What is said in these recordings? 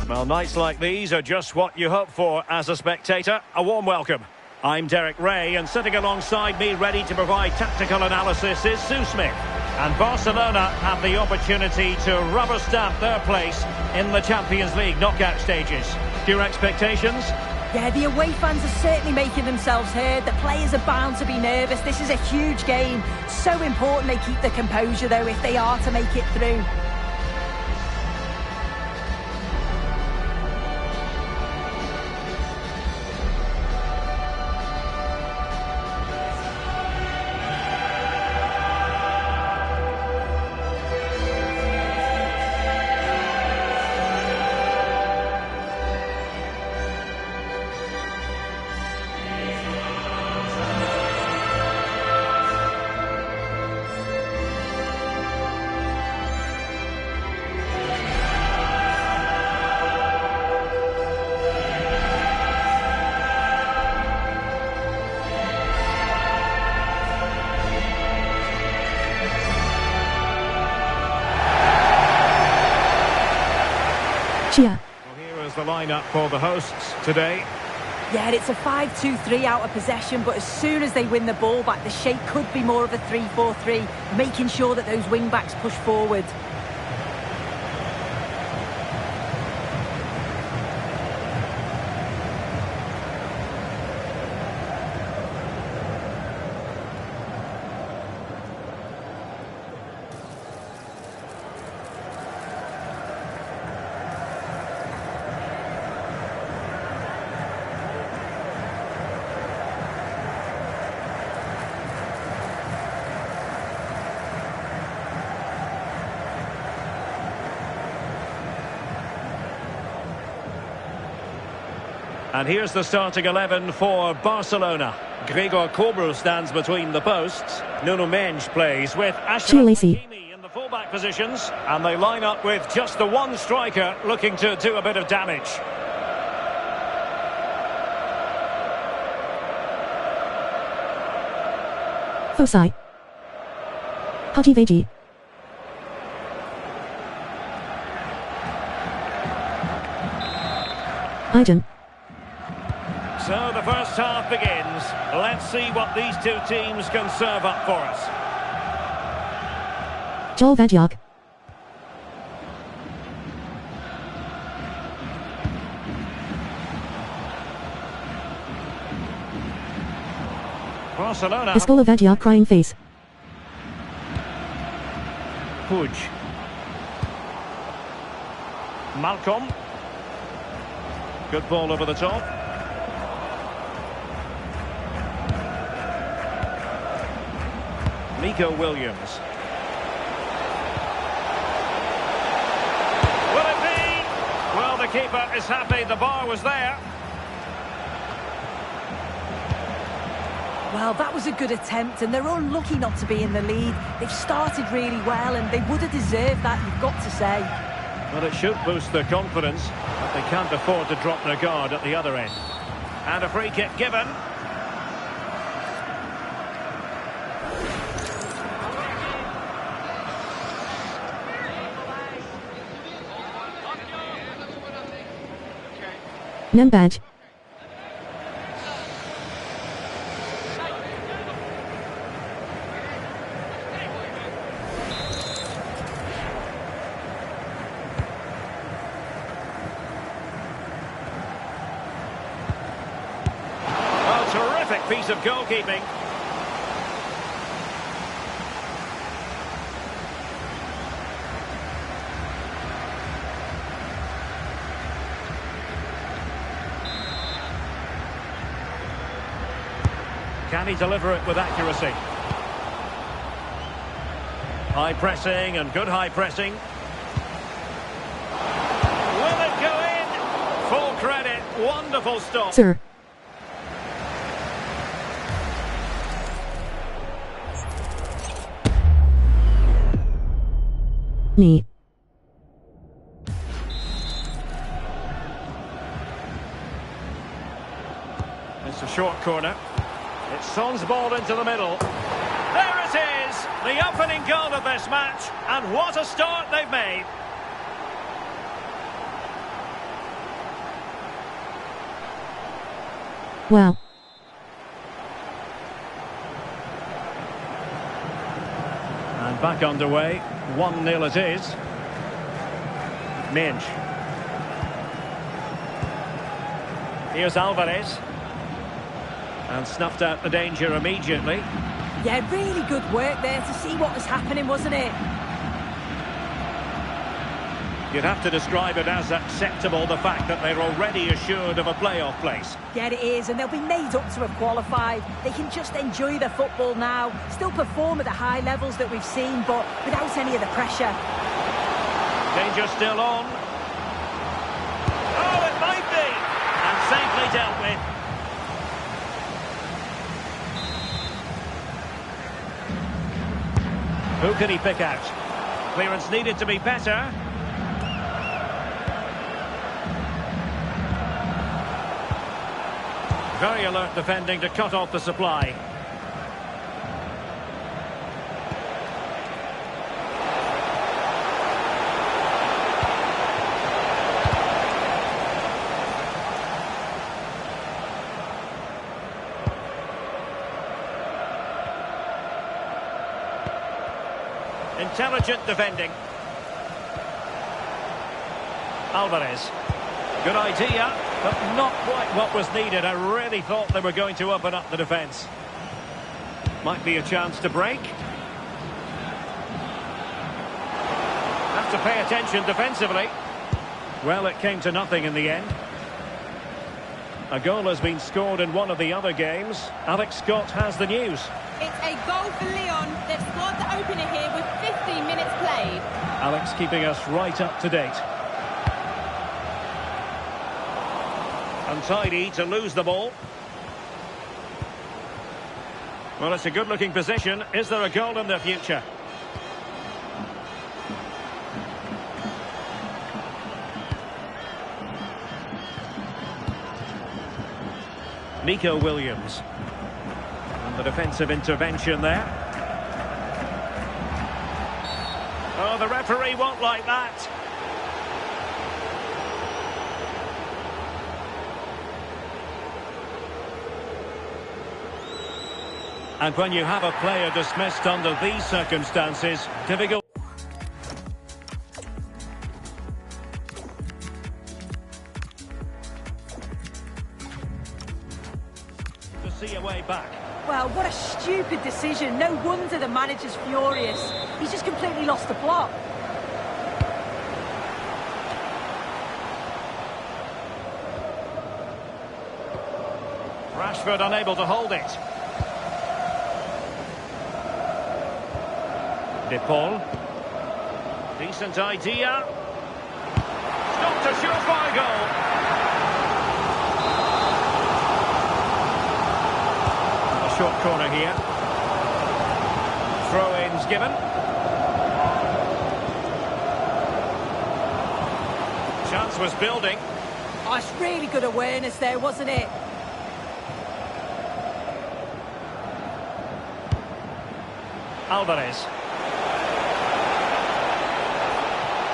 Well, nights like these are just what you hope for as a spectator. A warm welcome. I'm Derek Ray, and sitting alongside me ready to provide tactical analysis is Sue Smith. And Barcelona have the opportunity to rubber stamp their place in the Champions League knockout stages. Your expectations? Yeah, the away fans are certainly making themselves heard. The players are bound to be nervous. This is a huge game. So important they keep the composure, though, if they are to make it through. Well, here is the lineup for the hosts today. Yeah, it's a 5-2-3 out of possession, but as soon as they win the ball back, the shape could be more of a 3-4-3, making sure that those wing-backs push forward. And here's the starting 11 for Barcelona. Gregor Kobel stands between the posts. Nuno Mendes plays with Ashraf Hakimi in the fullback positions. And they line up with just the one striker looking to do a bit of damage. Fosai. Hajivegi. Ijan. So the first half begins. Let's see what these two teams can serve up for us. Joel Vadjak. Barcelona. Iskola Vadjak crying face. Puig. Malcolm. Good ball over the top. Nico Williams. Will it be? Well, the keeper is happy the bar was there. Well, that was a good attempt, and they're unlucky not to be in the lead. They've started really well, and they would have deserved that, you've got to say. Well, it should boost their confidence, but they can't afford to drop their guard at the other end. And a free kick given. Nembaj. Oh, terrific piece of goalkeeping. Can he deliver it with accuracy? High pressing and good high pressing. Will it go in? Full credit. Wonderful stop. Sir. Knee. It's a short corner. It's Son's ball into the middle. There it is! The opening goal of this match. And what a start they've made. Wow. And back underway. 1-0 it is. Minge. Here's Alvarez. And snuffed out the danger immediately. Yeah, really good work there to see what was happening, wasn't it? You'd have to describe it as acceptable, the fact that they're already assured of a playoff place. Yeah, it is, and they'll be made up to have qualified. They can just enjoy their football now, still perform at the high levels that we've seen, but without any of the pressure. Danger still on. Oh, it might be! And safely dealt with. Who can he pick out? Clearance needed to be better. Very alert defending to cut off the supply. Intelligent defending. Alvarez. Good idea, but not quite what was needed. I really thought they were going to open up the defence. Might be a chance to break. Have to pay attention defensively. Well, it came to nothing in the end. A goal has been scored in one of the other games. Alex Scott has the news. It's a goal for Lyon. They've scored the opener here with 15 minutes played. Alex keeping us right up to date. Untidy to lose the ball. Well, it's a good-looking position. Is there a goal in the future? Nico Williams. And the defensive intervention there. Oh, the referee won't like that. And when you have a player dismissed under these circumstances, difficult to see a way back. Well, what a stupid decision. No wonder the manager's furious. He's just completely lost the plot. Rashford unable to hold it. De Paul. Decent idea. Stopped a surefire goal. A short corner here. Throw-ins given. Chance was building. Oh, it's really good awareness there, wasn't it? Alvarez.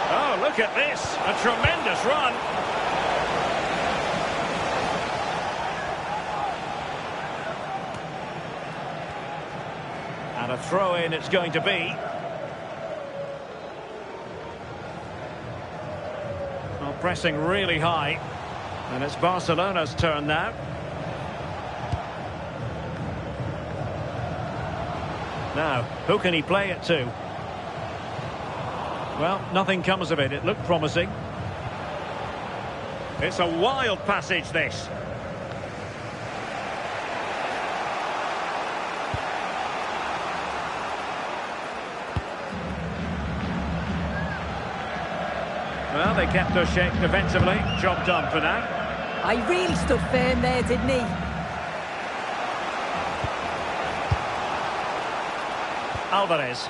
Oh, look at this. A tremendous run. And a throw-in it's going to be. Well, pressing really high. And it's Barcelona's turn now. Now, who can he play it to? Well, nothing comes of it. It looked promising. It's a wild passage, this. Well, they kept their shape defensively. Job done for now. He really stood firm there, didn't he? Alvarez.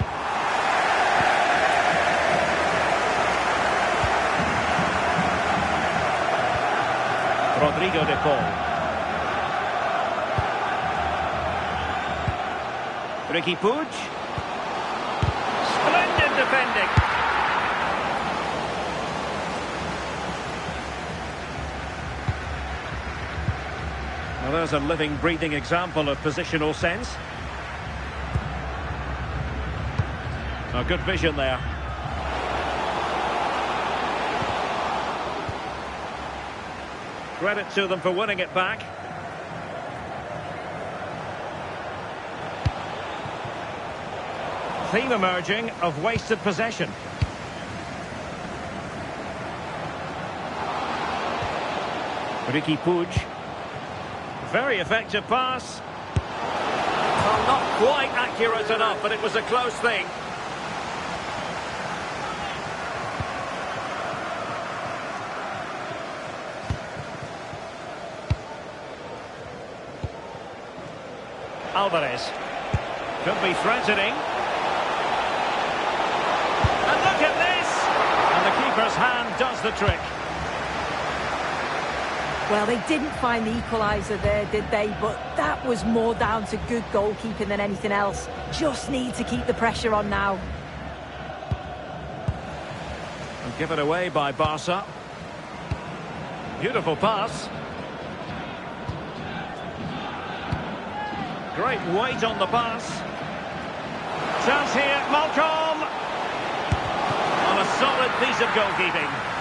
Rodrigo de Paul. Ricky Puig. Splendid defending. Well, there's a living, breathing example of positional sense. A good vision there. Credit to them for winning it back. Theme emerging of wasted possession. Ricky Puig. Very effective pass. Well, not quite accurate enough, but it was a close thing. Alvarez. Could be threatening. And look at this! And the keeper's hand does the trick. Well, they didn't find the equaliser there, did they? But that was more down to good goalkeeping than anything else. Just need to keep the pressure on now. And given away by Barca. Beautiful pass. Great weight on the pass. Chance here, Malcolm. On a solid piece of goalkeeping.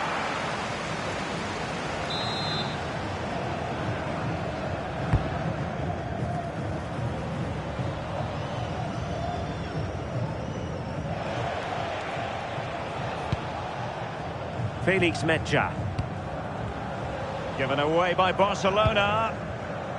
Felix Mecha. Given away by Barcelona.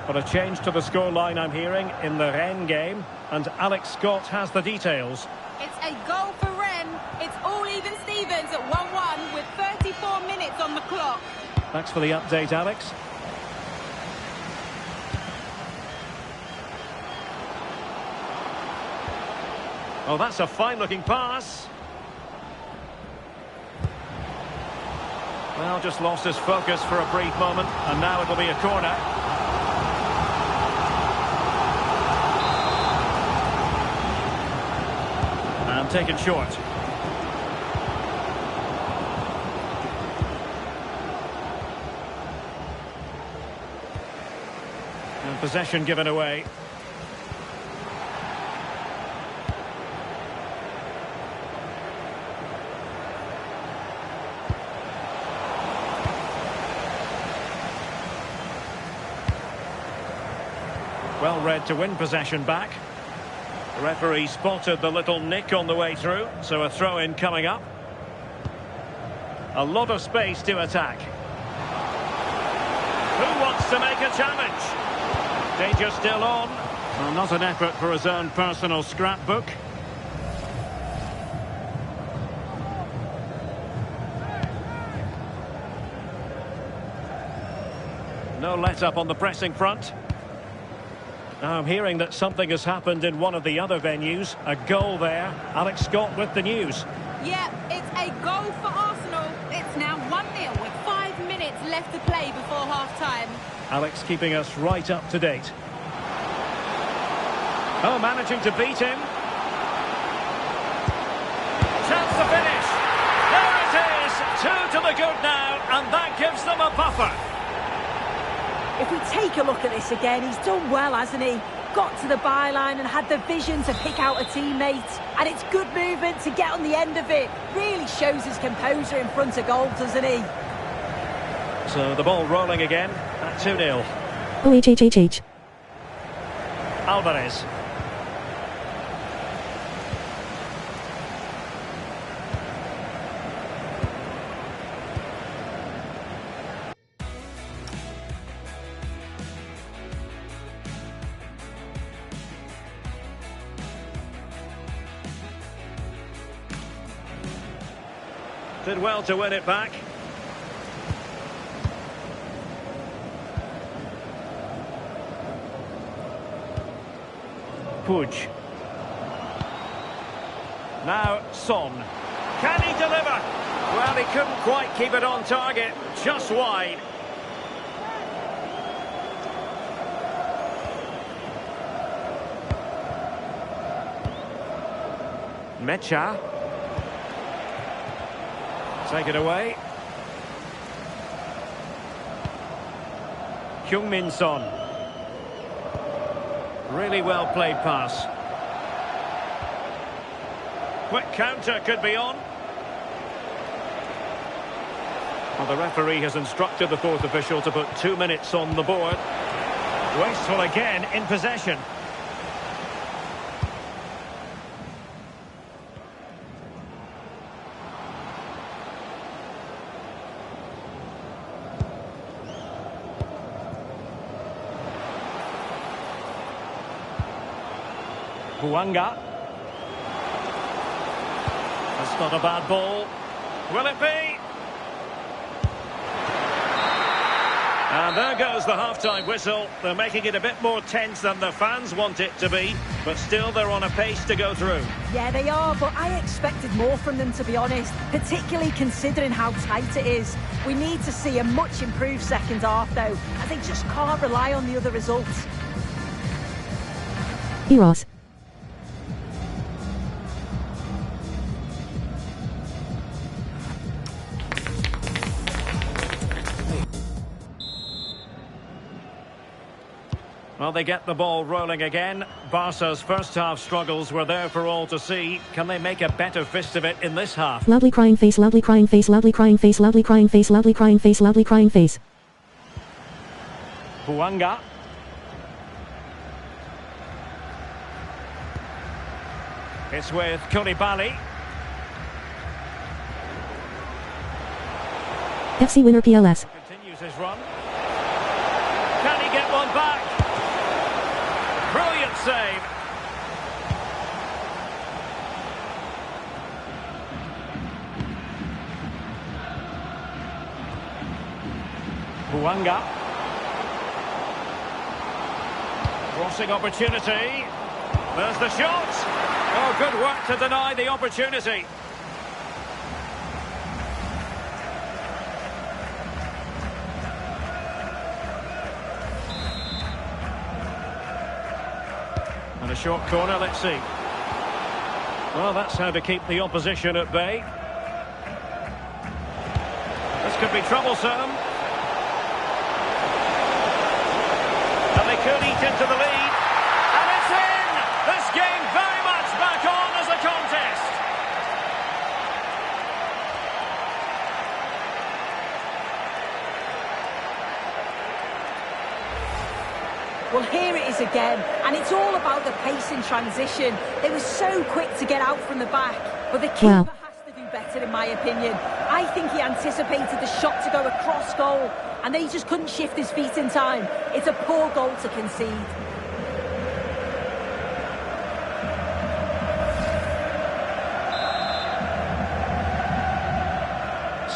But a change to the scoreline I'm hearing in the Rennes game. And Alex Scott has the details. It's a goal for Rennes. It's all even Stevens at 1-1 with 34 minutes on the clock. Thanks for the update, Alex. Oh, that's a fine-looking pass. Well, just lost his focus for a brief moment, and now it'll be a corner. And taken short. And possession given away. Well read to win possession back. The referee spotted the little nick on the way through, so a throw-in coming up. A lot of space to attack. Who wants to make a challenge? Danger still on. Well, not an effort for his own personal scrapbook. No let-up on the pressing front. Now I'm hearing that something has happened in one of the other venues. A goal there. Alex Scott with the news. Yeah, it's a goal for Arsenal. It's now 1-0 with 5 minutes left to play before half-time. Alex keeping us right up to date. Oh, managing to beat him. Chance to finish. There it is. 2 to the good now, and that gives them a buffer. If we take a look at this again, he's done well, hasn't he? Got to the byline and had the vision to pick out a teammate. And it's good movement to get on the end of it. Really shows his composure in front of goal, doesn't he? So the ball rolling again at 2-0. OHHHH. Alvarez. Did well to win it back. Puig. Now Son. Can he deliver? Well, he couldn't quite keep it on target. Just wide. Mecha. Take it away. Heung-min Son. Really well played pass. Quick counter could be on. Well, the referee has instructed the fourth official to put 2 minutes on the board. Wasteful again in possession. Huanga. That's not a bad ball. Will it be? And there goes the half-time whistle. They're making it a bit more tense than the fans want it to be, but still they're on a pace to go through. Yeah, they are, but I expected more from them, to be honest, particularly considering how tight it is. We need to see a much improved second half, though, as they just can't rely on the other results. Eros. Well, they get the ball rolling again. Barca's first half struggles were there for all to see. Can they make a better fist of it in this half? Loudly crying face, loudly crying face, loudly crying face, loudly crying face, loudly crying face, loudly crying face. Huanga. It's with Koulibaly. FC winner PLS. Continues his run. Can he get one back? Brilliant save. Huanga. Crossing opportunity. There's the shot. Oh, good work to deny the opportunity. And a short corner, let's see. Well, that's how to keep the opposition at bay. This could be troublesome. And they could eat into the lead. And it's in! This game very much back on as a contest. Well, here it is again, and it's all about the pace in transition. They were so quick to get out from the back, but the keeper has to do better, in my opinion. I think he anticipated the shot to go across goal, and then he just couldn't shift his feet in time. It's a poor goal to concede.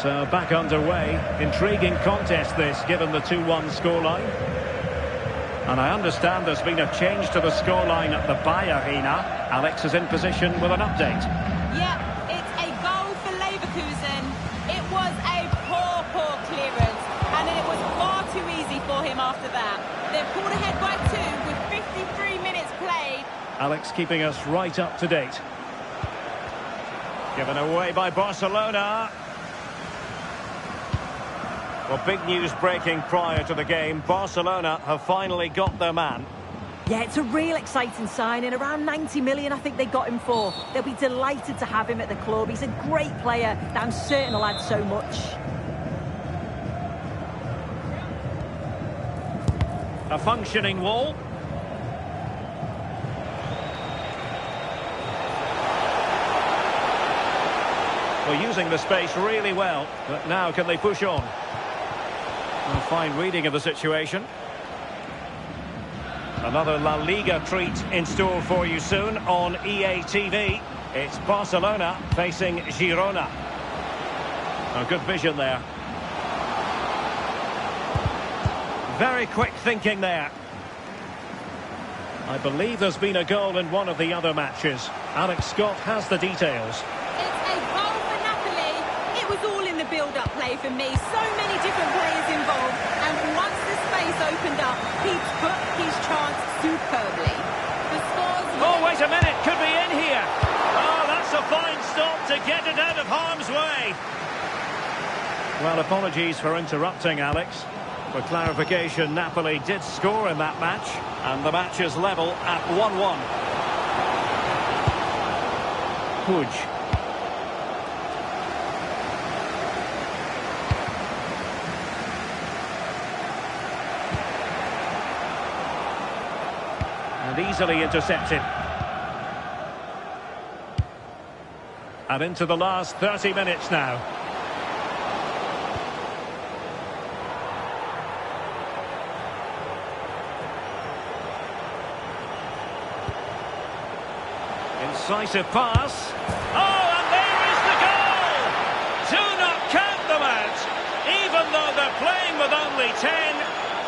So back underway. Intriguing contest this, given the 2-1 scoreline. And I understand there's been a change to the scoreline at the Bayer Arena. Alex is in position with an update. Yeah, it's a goal for Leverkusen. It was a poor clearance, and then it was far too easy for him after that. They've pulled ahead by 2 with 53 minutes played. Alex keeping us right up to date. Given away by Barcelona. Well, big news breaking prior to the game. Barcelona have finally got their man. Yeah, it's a real exciting signing. Around 90 million, I think they got him for. They'll be delighted to have him at the club. He's a great player that I'm certain will add so much. A functioning wall. Well, using the space really well. But now can they push on? A fine reading of the situation. Another La Liga treat in store for you soon on EA TV. It's Barcelona facing Girona. A good vision there. Very quick thinking there. I believe there's been a goal in one of the other matches. Alex Scott has the details. It's a goal for Napoli. It was all in the build-up play for me. So many different players involved. And once the space opened up, he took his chance superbly. The scores... Oh, wait a minute. Could be in here. Oh, that's a fine stop to get it out of harm's way. Well, apologies for interrupting, Alex. For clarification, Napoli did score in that match, and the match is level at 1-1. Puig. And easily intercepted. And into the last 30 minutes now. Incisive pass. Oh, and there is the goal! Do not count them out. Even though they're playing with only 10,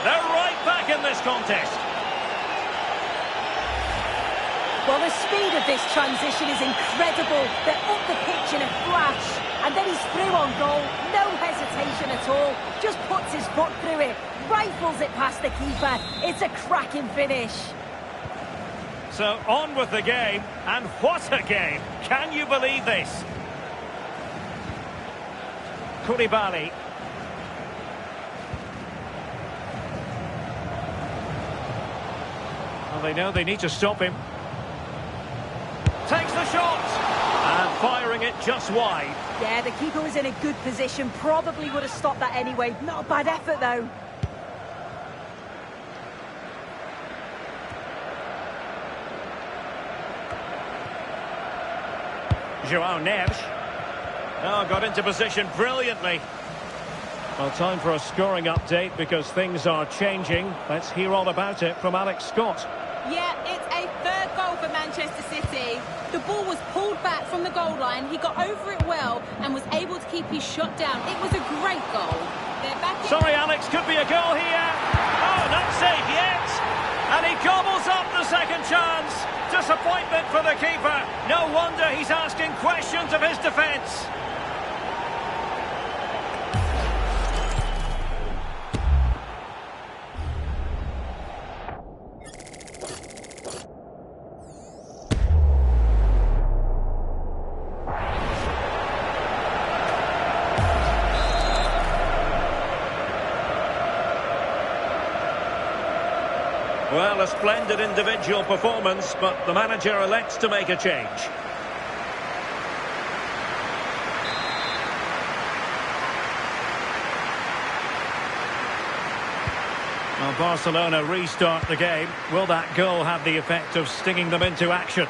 they're right back in this contest. Well, the speed of this transition is incredible. They're up the pitch in a flash. And then he's through on goal. No hesitation at all. Just puts his foot through it. Rifles it past the keeper. It's a cracking finish. So on with the game, and what a game! Can you believe this? Koulibaly. Well, they know they need to stop him. Takes the shot! And firing it just wide. Yeah, the keeper was in a good position. Probably would have stopped that anyway. Not a bad effort, though. João Neves. Oh, got into position brilliantly. Well, time for a scoring update because things are changing. Let's hear all about it from Alex Scott. Yeah, it's a third goal for Manchester City. The ball was pulled back from the goal line. He got over it well and was able to keep his shot down. It was a great goal. They're back in. Sorry, Alex, could be a goal here. Oh, not safe yet. And he gobbles up the second chance. Disappointment for the keeper. No wonder he's asking questions of his defence. Well, a splendid individual performance, but the manager elects to make a change. Well, Barcelona restart the game. Will that goal have the effect of stinging them into action?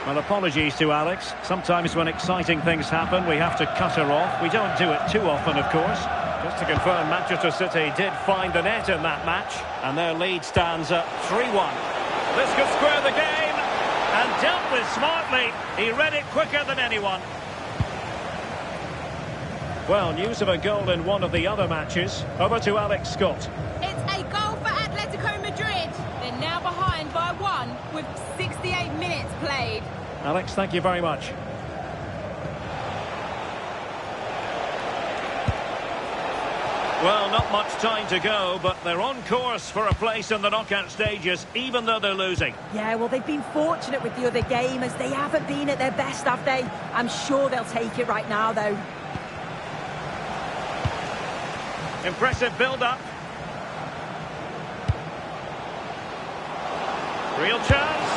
Well, apologies to Alex. Sometimes when exciting things happen, we have to cut her off. We don't do it too often, of course. Just to confirm, Manchester City did find the net in that match, and their lead stands at 3-1. This could square the game, and dealt with smartly. He read it quicker than anyone. Well, news of a goal in one of the other matches. Over to Alex Scott. It's a goal for Atletico Madrid. They're now behind by 1 with 68 minutes played. Alex, thank you very much. Well, not much time to go, but they're on course for a place in the knockout stages, even though they're losing. Yeah, well, they've been fortunate with the other game, as they haven't been at their best, have they? I'm sure they'll take it right now, though. Impressive build-up. Real chance.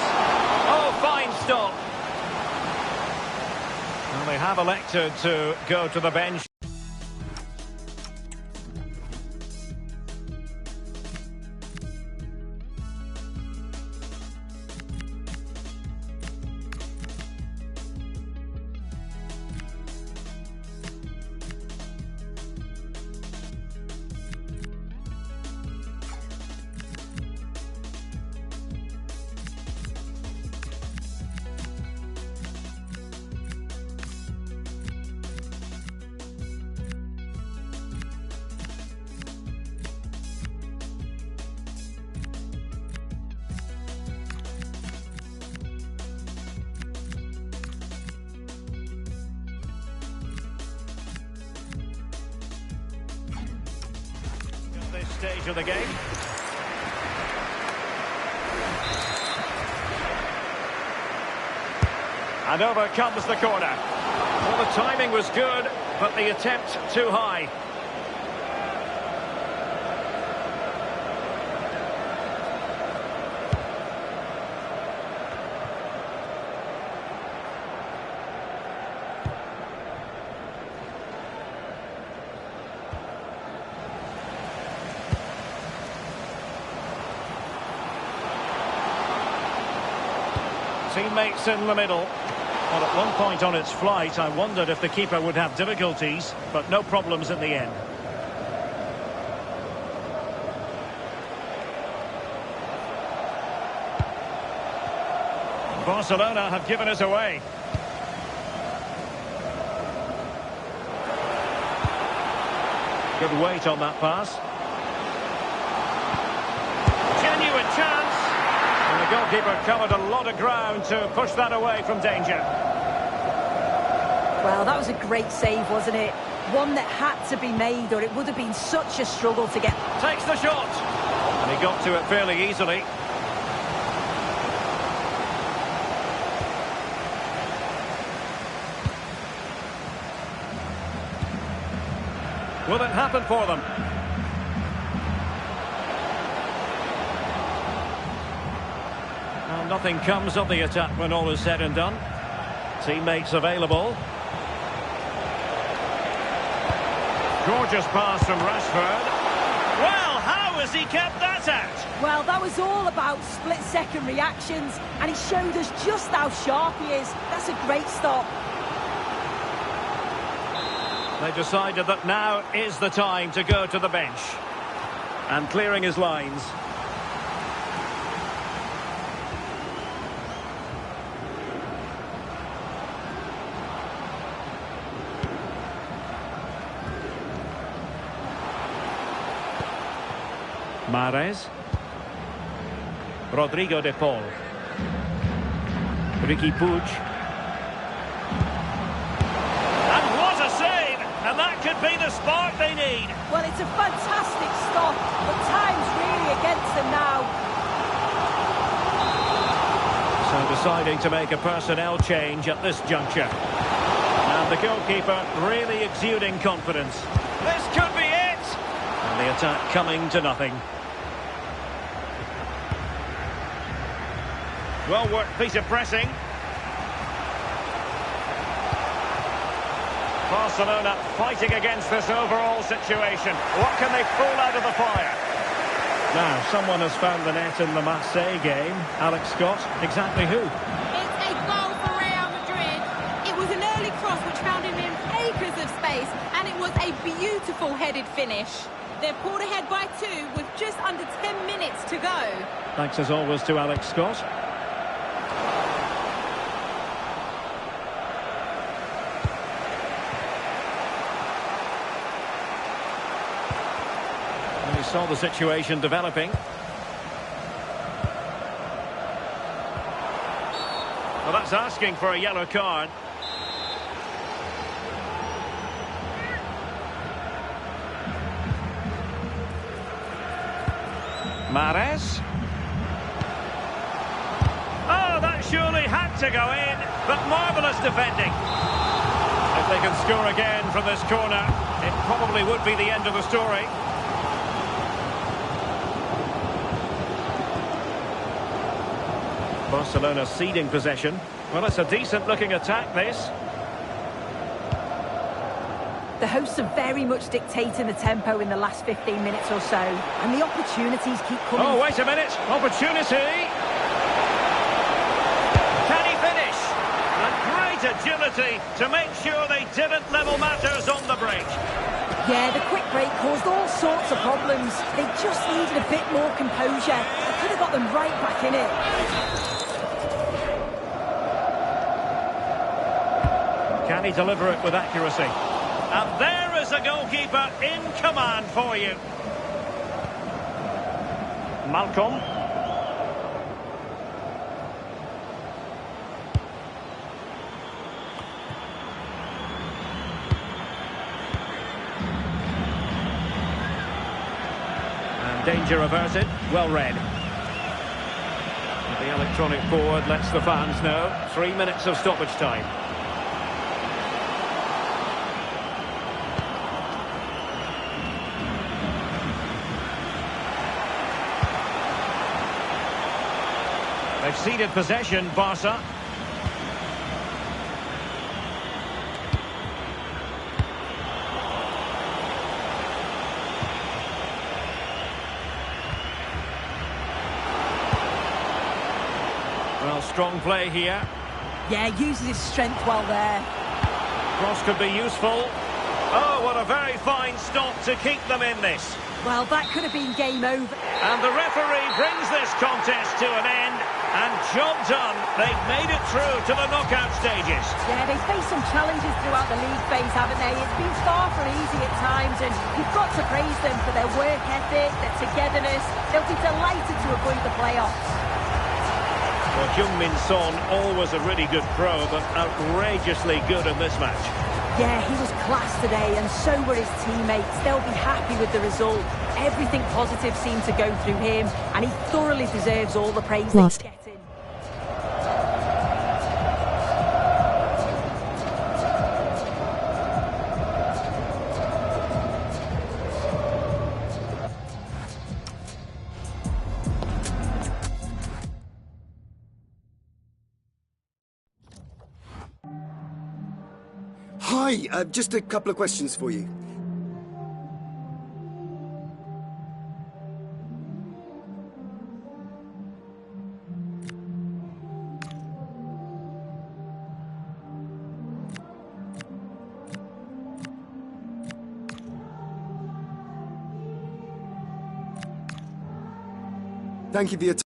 Oh, fine stop. Well, they have elected to go to the bench. This stage of the game. And over comes the corner. Well, the timing was good, but the attempt too high. Teammates in the middle. Well, at one point on its flight, I wondered if the keeper would have difficulties, but no problems in the end. Barcelona have given us away. Good weight on that pass. Genuine chance. And the goalkeeper covered a lot of ground to push that away from danger. Well, that was a great save, wasn't it? One that had to be made, or it would have been such a struggle to get. Takes the shot. And he got to it fairly easily. Will it happen for them? Well, nothing comes of the attack when all is said and done. Teammates available. Gorgeous pass from Rashford. Well, how has he kept that out? Well, that was all about split-second reactions, and he showed us just how sharp he is. That's a great stop. They decided that now is the time to go to the bench. And clearing his lines. Mahrez. Rodrigo de Paul. Ricky Puig. And what a save! And that could be the spark they need. Well, it's a fantastic stop, but time's really against them now. So deciding to make a personnel change at this juncture. And the goalkeeper really exuding confidence. This could be it! And the attack coming to nothing. Well-worked piece of pressing. Barcelona fighting against this overall situation. What can they pull out of the fire? Now, someone has found the net in the Marseille game. Alex Scott, exactly who? It's a goal for Real Madrid. It was an early cross which found him in acres of space, and it was a beautiful headed finish. They're pulled ahead by 2 with just under 10 minutes to go. Thanks as always to Alex Scott. We saw the situation developing. Well, that's asking for a yellow card. Mahrez. Oh, that surely had to go in, but marvellous defending. If they can score again from this corner, it probably would be the end of the story. Barcelona ceding possession. Well, it's a decent-looking attack, this. The hosts are very much dictating the tempo in the last 15 minutes or so, and the opportunities keep coming. Oh, wait a minute. Opportunity. Can he finish? And great agility to make sure they didn't level matters on the break. Yeah, the quick break caused all sorts of problems. They just needed a bit more composure. They could have got them right back in it. Can he deliver it with accuracy? And there is a goalkeeper in command for you. Malcolm. And danger averted. Well read. The electronic board lets the fans know. 3 minutes of stoppage time. They've ceded possession, Barca. Well, strong play here. Yeah, uses his strength well there. Cross could be useful. Oh, what a very fine stop to keep them in this. Well, that could have been game over. And the referee brings this contest to an end. And job done. They've made it through to the knockout stages. Yeah, they've faced some challenges throughout the league phase, haven't they? It's been far from easy at times, and you've got to praise them for their work ethic, their togetherness. They'll be delighted to avoid the playoffs. Well, Heung-min Son, always a really good pro, but outrageously good in this match. Yeah, he was class today, and so were his teammates. They'll be happy with the result. Everything positive seemed to go through him, and he thoroughly deserves all the praise he's getting. Hi, just a couple of questions for you. Thank you for your time.